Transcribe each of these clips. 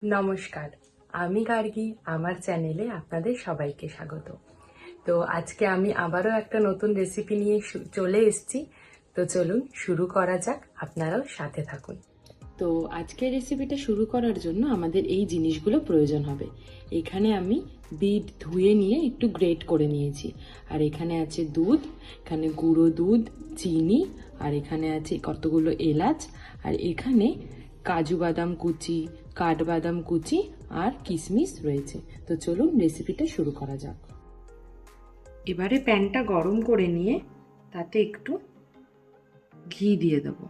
নমস্কার, আমি গার্গী। আমার চ্যানেলে আপনাদের সবাইকে স্বাগত। তো আজকে আমি আবারও একটা নতুন রেসিপি নিয়ে চলে এসেছি। তো চলুন শুরু করা যাক, আপনারাও সাথে থাকুন। তো আজকের রেসিপিটা শুরু করার জন্য আমাদের এই জিনিসগুলো প্রয়োজন হবে। এখানে আমি বিট ধুয়ে নিয়ে একটু গ্রেট করে নিয়েছি, আর এখানে আছে দুধ, এখানে গুঁড়ো দুধ, চিনি, আর এখানে আছে কতগুলো এলাচ, আর এখানে কাজু বাদাম কুচি, কাঠবাদাম কুচি আর কিশমিশ রয়েছে। তো চলুন রেসিপিটা শুরু করা যাক। এবারে প্যানটা গরম করে নিয়ে তাতে একটু ঘি দিয়ে দেবো।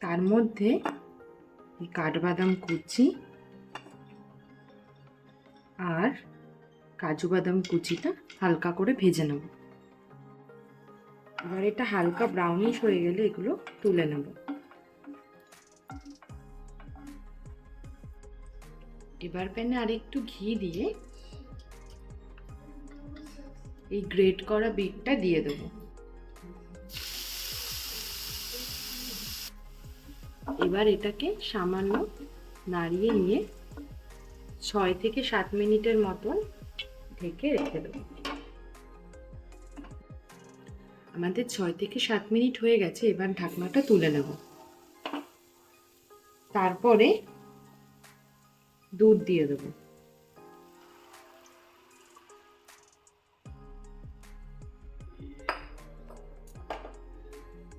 তার মধ্যে কাঠবাদাম কুচি আর কাজু বাদাম কুচিটা হালকা করে ভেজে নেব। এবার এটা হালকা ব্রাউনিশ হয়ে গেলে এগুলো তুলে নেব। এবার প্যানে আরেকটু ঘি দিয়ে এই গ্রেট করা বিটটা দিয়ে দেব। এবার এটাকে সামান্য নাড়িয়ে নিয়ে 6 থেকে 7 মিনিটের মতন ঢেকে রেখে দেব। আমাদের 6 থেকে 7 মিনিট হয়ে গেছে। এবার ঢাকনাটা তুলে নেব। তারপরে দুধ দিয়ে দেব।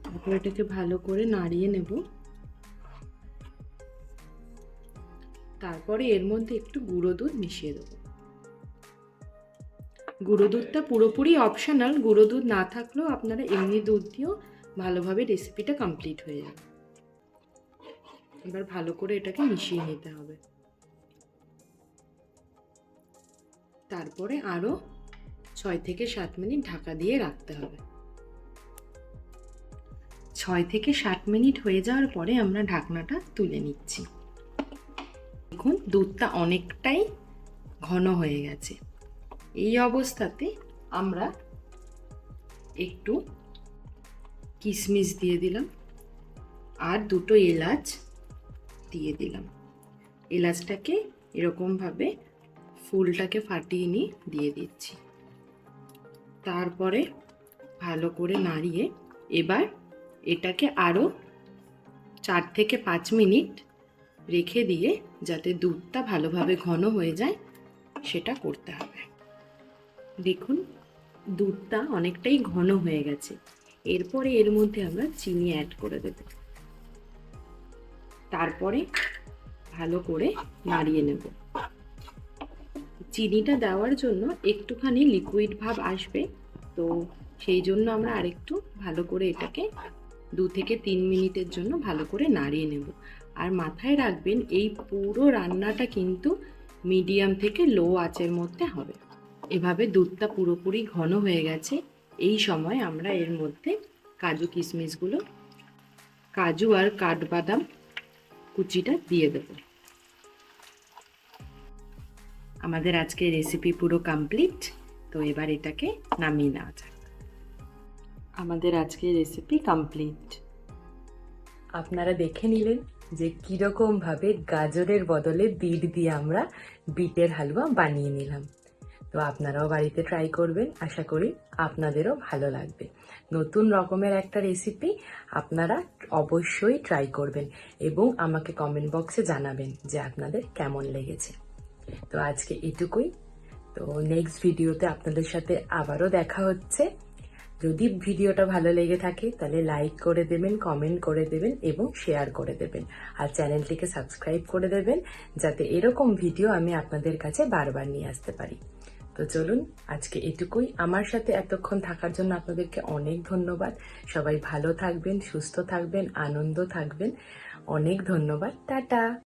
তারপর এটাকে ভালো করে নাড়িয়ে নেব। তারপরে এর মধ্যে একটু গুঁড়ো দুধ মিশিয়ে দেব। গুঁড়ো দুধটা পুরোপুরি অপশনাল, গুঁড়ো দুধ না থাকলেও আপনারা এমনি দুধ দিয়েও ভালোভাবে রেসিপিটা কমপ্লিট হয়ে যাবে। এবার ভালো করে এটাকে মিশিয়ে নিতে হবে। তারপরে আরো 6 থেকে 7 মিনিট ঢাকা দিয়ে রাখতে হবে। 6 থেকে 7 মিনিট হয়ে যাওয়ার পরে আমরা ঢাকনাটা তুলে নিচ্ছি। দেখুন দুধটা অনেকটাই ঘন হয়ে গেছে। এই অবস্থাতে আমরা একটু কিশমিশ দিয়ে দিলাম আর দুটো এলাচ দিয়ে দিলাম। এলাচটাকে এরকমভাবে ফুলটাকে ফাটিয়ে নিয়ে দিয়ে দিচ্ছি। তারপরে ভালো করে নাড়িয়ে এবার এটাকে আরও 4 থেকে 5 মিনিট রেখে দিয়ে যাতে দুধটা ভালোভাবে ঘন হয়ে যায় সেটা করতে হবে। দেখুন দুধটা অনেকটাই ঘন হয়ে গেছে। এরপরে এর মধ্যে আমরা চিনি অ্যাড করে দেব। তারপরে ভালো করে নাড়িয়ে নেব। চিনিটা দেওয়ার জন্য একটুখানি লিকুইড ভাব আসবে, তো সেই জন্য আমরা আরেকটু ভালো করে এটাকে 2 থেকে 3 মিনিটের জন্য ভালো করে নাড়িয়ে নেব। আর মাথায় রাখবেন এই পুরো রান্নাটা কিন্তু মিডিয়াম থেকে লো আঁচের মধ্যে হবে। এভাবে দুধটা পুরোপুরি ঘন হয়ে গেছে। এই সময় আমরা এর মধ্যে কাজু কিশমিশগুলো, কাজু আর কাঠবাদাম কুচিটা দিয়ে দেব। আমাদের আজকে রেসিপি পুরো কমপ্লিট। তো এবার এটাকে নামিয়ে নেওয়া যাক। আমাদের আজকে রেসিপি কমপ্লিট। আপনারা দেখে নিলেন যে কীরকমভাবে গাজরের বদলে বিট দিয়ে আমরা বিটের হালুয়া বানিয়ে নিলাম। তো আপনারাও বাড়িতে ট্রাই করবেন, আশা করি আপনাদেরও ভালো লাগবে। নতুন রকমের একটা রেসিপি, আপনারা অবশ্যই ট্রাই করবেন এবং আমাকে কমেন্ট বক্সে জানাবেন যে আপনাদের কেমন লেগেছে। তো আজকে এটুকুই। তো নেক্সট ভিডিওতে আপনাদের সাথে আবারও দেখা হচ্ছে। যদি ভিডিওটা ভালো লেগে থাকে তাহলে লাইক করে দেবেন, কমেন্ট করে দেবেন এবং শেয়ার করে দেবেন। আর চ্যানেলটিকে সাবস্ক্রাইব করে দেবেন যাতে এরকম ভিডিও আমি আপনাদের কাছে বারবার নিয়ে আসতে পারি। তো চলুন আজকে এটুকুই। আমার সাথে এতক্ষণ থাকার জন্য আপনাদেরকে অনেক ধন্যবাদ। সবাই ভালো থাকবেন, সুস্থ থাকবেন, আনন্দ থাকবেন। অনেক ধন্যবাদ। টাটা।